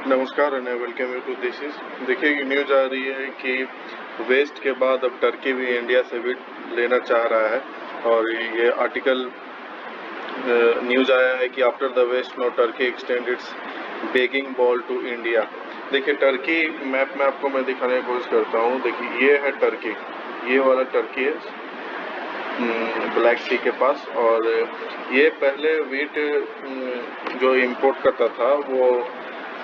नमस्कार and welcome you to this is. देखिए ये न्यूज़ आ रही है कि वेस्ट के बाद अब टर्की भी इंडिया से भी लेना चाह रहा है। और ये आर्टिकल न्यूज़ आया है कि after the West no Turkey extend its begging bowl to India. देखिए टर्की मैप में आपको मैं दिखाने की कोशिश करता हूँ। देखिए ये है टर्की, ये वाला टर्की है ब्लैक सी के पास। और ये पहले वीट जो इंपोर्ट करता था वो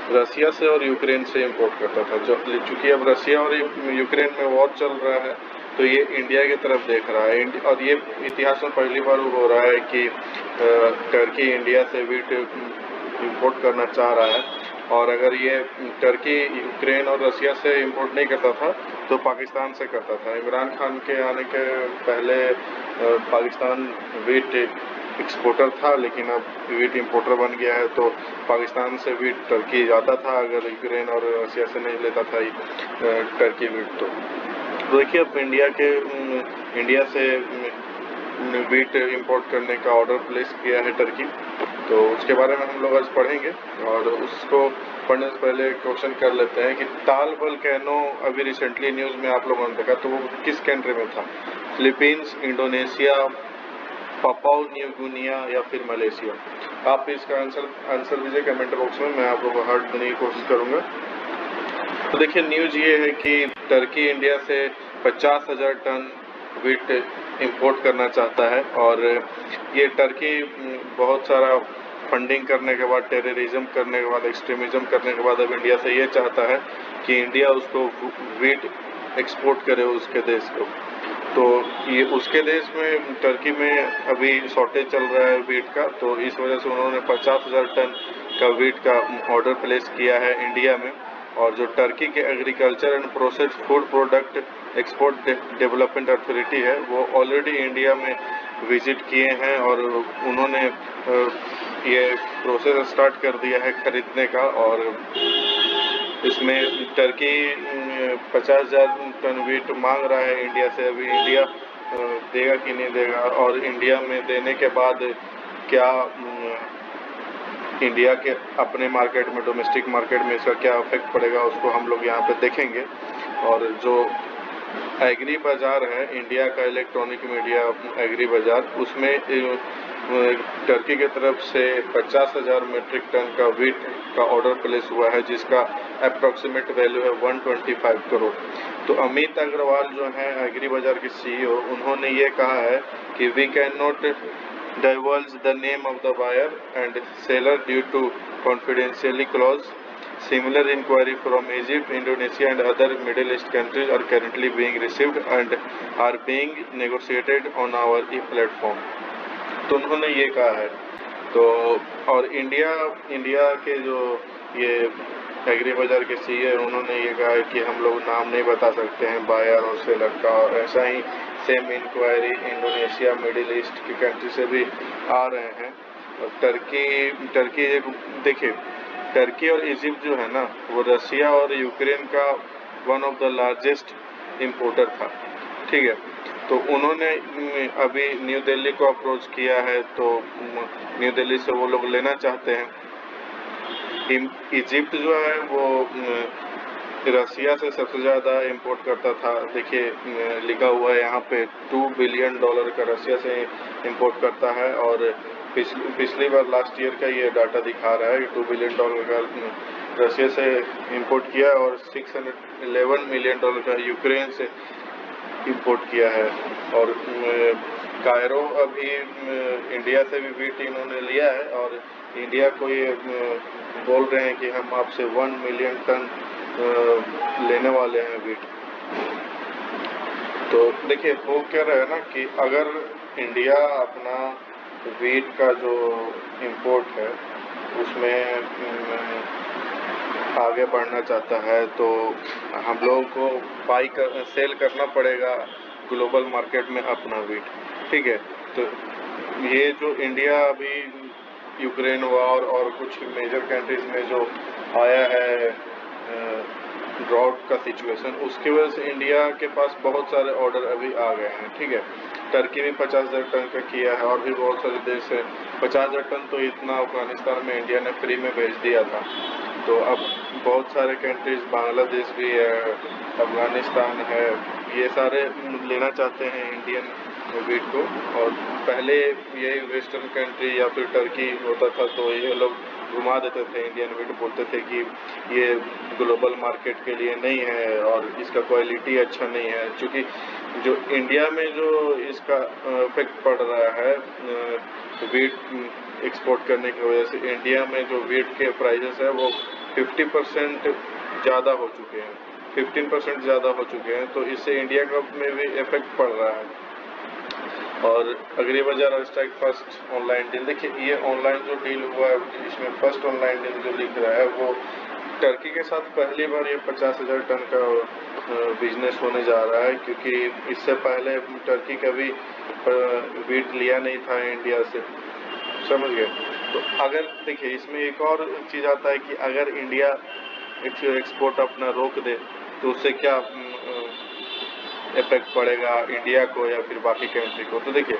रसिया से और यूक्रेन से इंपोर्ट करता था। जो चूँकि अब रसिया और यूक्रेन में वॉर चल रहा है तो ये इंडिया की तरफ देख रहा है। और ये इतिहास में पहली बार हो रहा है कि टर्की इंडिया से वीट इंपोर्ट करना चाह रहा है। और अगर ये टर्की यूक्रेन और रसिया से इंपोर्ट नहीं करता था तो पाकिस्तान से करता था। इमरान खान के आने के पहले पाकिस्तान वीट एक्सपोर्टर था, लेकिन अब वीट इंपोर्टर बन गया है। तो पाकिस्तान से वीट टर्की जाता था अगर यूक्रेन और रसिया से नहीं लेता था टर्की वीट। तो देखिए अब इंडिया से वीट इंपोर्ट करने का ऑर्डर प्लेस किया है टर्की। तो उसके बारे में हम लोग आज पढ़ेंगे। और उसको पढ़ने से पहले क्वेश्चन कर लेते हैं कि ताल वोल्केनो अभी रिसेंटली न्यूज़ में आप लोगों ने देखा तो वो किस कंट्री में था? Philippines, Indonesia, Papua new Guinea या फिर मलेशिया? आप इसका आंसर दीजिए कमेंट बॉक्स में, मैं आप लोगों को हार्ड देने की कोशिश करूंगा। तो देखिए न्यूज़ ये है कि टर्की इंडिया से 50,000 टन वीट इंपोर्ट करना चाहता है। और ये टर्की बहुत सारा फंडिंग करने के बाद, टेररिज्म करने के बाद, एक्सट्रीमिज्म करने के बाद अब इंडिया से ये चाहता है कि इंडिया उसको वीट एक्सपोर्ट करे उसके देश को। तो ये उसके देश में टर्की में अभी शॉर्टेज चल रहा है वीट का, तो इस वजह से उन्होंने 50,000 टन का वीट का ऑर्डर प्लेस किया है इंडिया में। और जो टर्की के agriculture and processed food product export development authority है वो ऑलरेडी इंडिया में विजिट किए हैं और उन्होंने ये प्रोसेस स्टार्ट कर दिया है खरीदने का। और इसमें टर्की 50,000 टन वीट मांग रहा है इंडिया से। अभी इंडिया देगा कि नहीं देगा, और इंडिया में देने के बाद क्या इंडिया के अपने मार्केट में, डोमेस्टिक मार्केट में इसका क्या इफेक्ट पड़ेगा उसको हम लोग यहाँ पे देखेंगे। और जो एग्री बाज़ार है इंडिया का, इलेक्ट्रॉनिक मीडिया एग्री बाज़ार, उसमें टर्की की तरफ से 50,000 मीट्रिक टन का वीट का ऑर्डर प्लेस हुआ है जिसका अप्रॉक्सीमेट वैल्यू है 125 करोड़। तो अमित अग्रवाल जो है एग्री बाज़ार के CEO, उन्होंने ये कहा है कि we can not divulge the name of the buyer and seller due to confidentiality clause. Similar inquiry from Egypt, Indonesia and other Middle East countries are currently being received and are being negotiated on our e-platform. तो उन्होंने ये कहा है। तो और India के जो ये एग्री बाज़ार के CEO उन्होंने ये कहा है कि हम लोग नाम नहीं बता सकते हैं बायर और सेलर का। और ऐसा ही same inquiry Indonesia, middle east की कंट्री से भी आ रहे हैं। और टर्की देखिए टर्की और इजिप्ट जो है ना वो रसिया और यूक्रेन का one of the largest importer था, ठीक है। तो उन्होंने अभी न्यू दिल्ली को अप्रोच किया है, तो न्यू दिल्ली से वो लोग लेना चाहते हैं। इजिप्ट जो है वो रसिया से सबसे ज़्यादा इंपोर्ट करता था। देखिए लिखा हुआ है यहाँ पे $2 बिलियन का रसिया से इंपोर्ट करता है। और पिछली बार लास्ट ईयर का ये डाटा दिखा रहा है कि $2 बिलियन का रसिया से इंपोर्ट किया और $611 मिलियन का यूक्रेन से इंपोर्ट किया है। और कायरो अभी इंडिया से भी वीट इन्होंने लिया है और इंडिया को ये बोल रहे हैं कि हम आपसे 1 मिलियन टन लेने वाले हैं वीट। तो देखिए वो कह रहे हैं ना कि अगर इंडिया अपना वीट का जो इंपोर्ट है उसमें आगे बढ़ना चाहता है तो हम लोगों को सेल करना पड़ेगा ग्लोबल मार्केट में अपना वीट, ठीक है। तो ये जो इंडिया अभी यूक्रेन वॉर और कुछ मेजर कंट्रीज में जो आया है ड्रॉट का सिचुएशन, उसकी वजह से इंडिया के पास बहुत सारे ऑर्डर अभी आ गए हैं, ठीक है। टर्की भी 50,000 टन का किया है और भी बहुत सारे देश हैं। 50,000 टन तो इतना अफगानिस्तान में इंडिया ने फ्री में भेज दिया था। तो अब बहुत सारे कंट्रीज, बांग्लादेश भी है, अफगानिस्तान है, ये सारे लेना चाहते हैं इंडियन वीट को। और पहले यही वेस्टर्न कंट्री या फिर टर्की होता था, तो ये लोग घुमा देते थे इंडियन वीट, बोलते थे कि ये ग्लोबल मार्केट के लिए नहीं है और इसका क्वालिटी अच्छा नहीं है। क्योंकि जो इंडिया में जो इसका इफेक्ट पड़ रहा है वीट एक्सपोर्ट करने की वजह से, इंडिया में जो वीट के प्राइसेस है वो 50% ज़्यादा हो चुके हैं, 15% ज़्यादा हो चुके हैं। तो इससे इंडिया का में भी इफेक्ट पड़ रहा है। और अग्री बाजार स्ट्राइक फर्स्ट ऑनलाइन डील, देखिए ये ऑनलाइन जो डील हुआ है, इसमें फर्स्ट ऑनलाइन डील जो लिख रहा है वो टर्की के साथ पहली बार ये 50,000 टन का बिजनेस होने जा रहा है। क्योंकि इससे पहले टर्की कभी वीट लिया नहीं था इंडिया से, समझ गए। तो अगर देखिए इसमें एक और चीज़ आता है कि अगर इंडिया एक्सपोर्ट अपना रोक दे तो उससे क्या इफेक्ट पड़ेगा इंडिया को या फिर बाकी कंट्री को। तो देखिए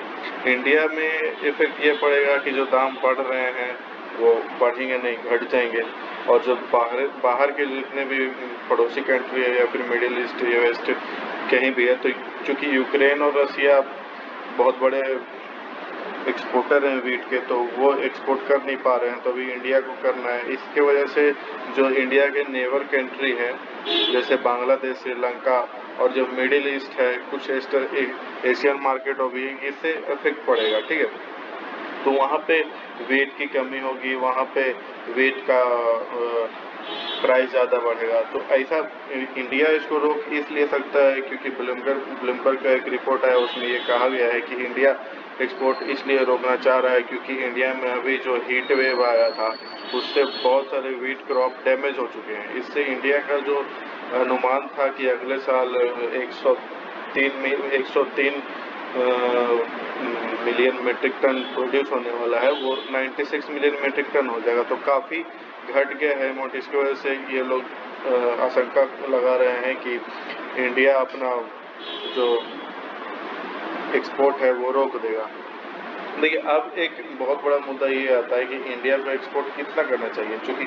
इंडिया में इफेक्ट ये पड़ेगा कि जो दाम बढ़ रहे हैं वो बढ़ेंगे नहीं, घट जाएंगे। और जो बाहर के जितने भी पड़ोसी कंट्री है या फिर मिडिल ईस्ट या वेस्ट कहीं भी है, तो चूँकि यूक्रेन और रसिया बहुत बड़े एक्सपोर्टर हैं वीट के, तो वो एक्सपोर्ट कर नहीं पा रहे हैं, तो अभी इंडिया को करना है। इसके वजह से जो इंडिया के नेबर कंट्री हैं जैसे बांग्लादेश, श्रीलंका और जो मिडिल ईस्ट है, कुछ एशियन मार्केट होगी, इससे इफेक्ट पड़ेगा, ठीक है। तो वहाँ पे वीट की कमी होगी, वहाँ पे वीट का प्राइस ज़्यादा बढ़ेगा। तो ऐसा इंडिया इसको रोक इसलिए सकता है क्योंकि ब्लूमबर्ग का एक रिपोर्ट है, उसमें ये कहा गया है कि इंडिया एक्सपोर्ट इसलिए रोकना चाह रहा है क्योंकि इंडिया में अभी जो हीट वेव आया था उससे बहुत सारे वीट क्रॉप डैमेज हो चुके हैं। इससे इंडिया का जो अनुमान था कि अगले साल 103 मिलियन मेट्रिक टन प्रोड्यूस होने वाला है, वो 96 मिलियन मेट्रिक टन हो जाएगा। तो काफ़ी घट गया है अमाउंट। इसकी वजह से ये लोग आशंका लगा रहे हैं कि इंडिया अपना जो एक्सपोर्ट है वो रोक देगा। देखिए अब एक बहुत बड़ा मुद्दा ये आता है कि इंडिया को एक्सपोर्ट कितना करना चाहिए। क्योंकि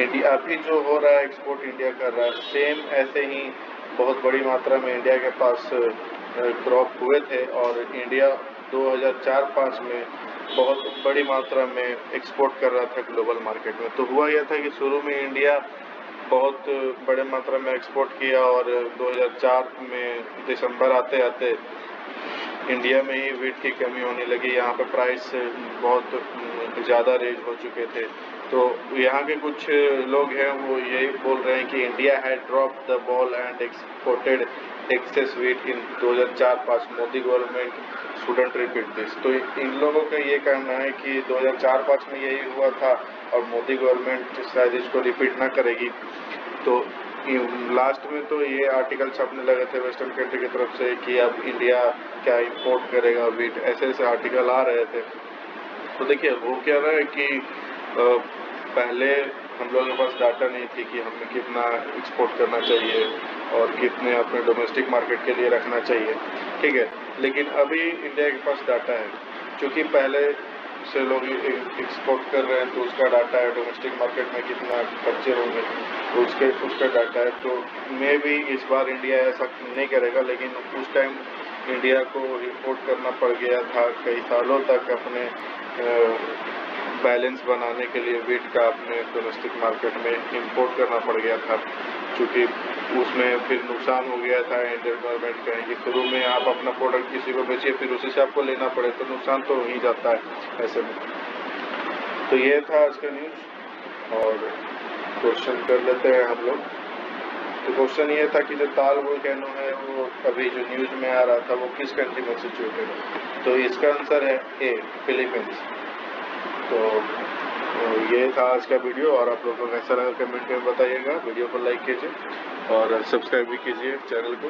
इंडिया अभी जो हो रहा है एक्सपोर्ट इंडिया कर रहा है, सेम ऐसे ही बहुत बड़ी मात्रा में इंडिया के पास क्रॉप हुए थे और इंडिया 2004-5 में बहुत बड़ी मात्रा में एक्सपोर्ट कर रहा था ग्लोबल मार्केट में। तो हुआ यह था कि शुरू में इंडिया बहुत बड़े मात्रा में एक्सपोर्ट किया और 2004 में दिसंबर आते आते इंडिया में ही वीट की कमी होने लगी। यहाँ पे प्राइस बहुत ज़्यादा रेज हो चुके थे। तो यहाँ के कुछ लोग हैं वो यही बोल रहे हैं कि India had drop the ball and exported excess wheat in 2004-5, Modi government shouldn't repeat this. तो इन लोगों का ये कहना है कि 2004-5 में यही हुआ था और मोदी गवर्नमेंट शायद इसको रिपीट ना करेगी। तो लास्ट में तो ये आर्टिकल छपने लगे थे वेस्टर्न कंट्री की तरफ से कि अब इंडिया क्या इंपोर्ट करेगा वीट, ऐसे ऐसे आर्टिकल आ रहे थे। तो देखिए वो क्या रहा है कि पहले हम लोगों के पास डाटा नहीं थी कि हमें कितना एक्सपोर्ट करना चाहिए और कितने अपने डोमेस्टिक मार्केट के लिए रखना चाहिए, ठीक है। लेकिन अभी इंडिया के पास डाटा है, क्योंकि पहले से लोग एक्सपोर्ट कर रहे हैं तो उसका डाटा है, डोमेस्टिक मार्केट में कितना खर्चे होंगे तो उसका डाटा है। तो मे भी इस बार इंडिया ऐसा नहीं करेगा, लेकिन उस टाइम इंडिया को इंपोर्ट करना पड़ गया था कई सालों तक अपने बैलेंस बनाने के लिए वीट का अपने डोमेस्टिक मार्केट में इंपोर्ट करना पड़ गया था। क्योंकि उसमें फिर नुकसान हो गया था इंडियन गवर्नमेंट का कि शुरू में आप अपना प्रोडक्ट किसी को बेचिए फिर उसी से आपको लेना पड़े, तो नुकसान तो हो ही जाता है ऐसे में। तो ये था आज का न्यूज़ और क्वेश्चन कर लेते हैं हम लोग। तो क्वेश्चन ये था कि जो ताल वोल्केनो है वो अभी जो न्यूज़ में आ रहा था वो किस कंट्री में सिचुएटेड है। तो इसका आंसर है ए, फिलीपींस। तो ये था आज का वीडियो और आप लोगों को कैसा लगा कमेंट में बताइएगा। वीडियो को लाइक कीजिए और सब्सक्राइब भी कीजिए चैनल को।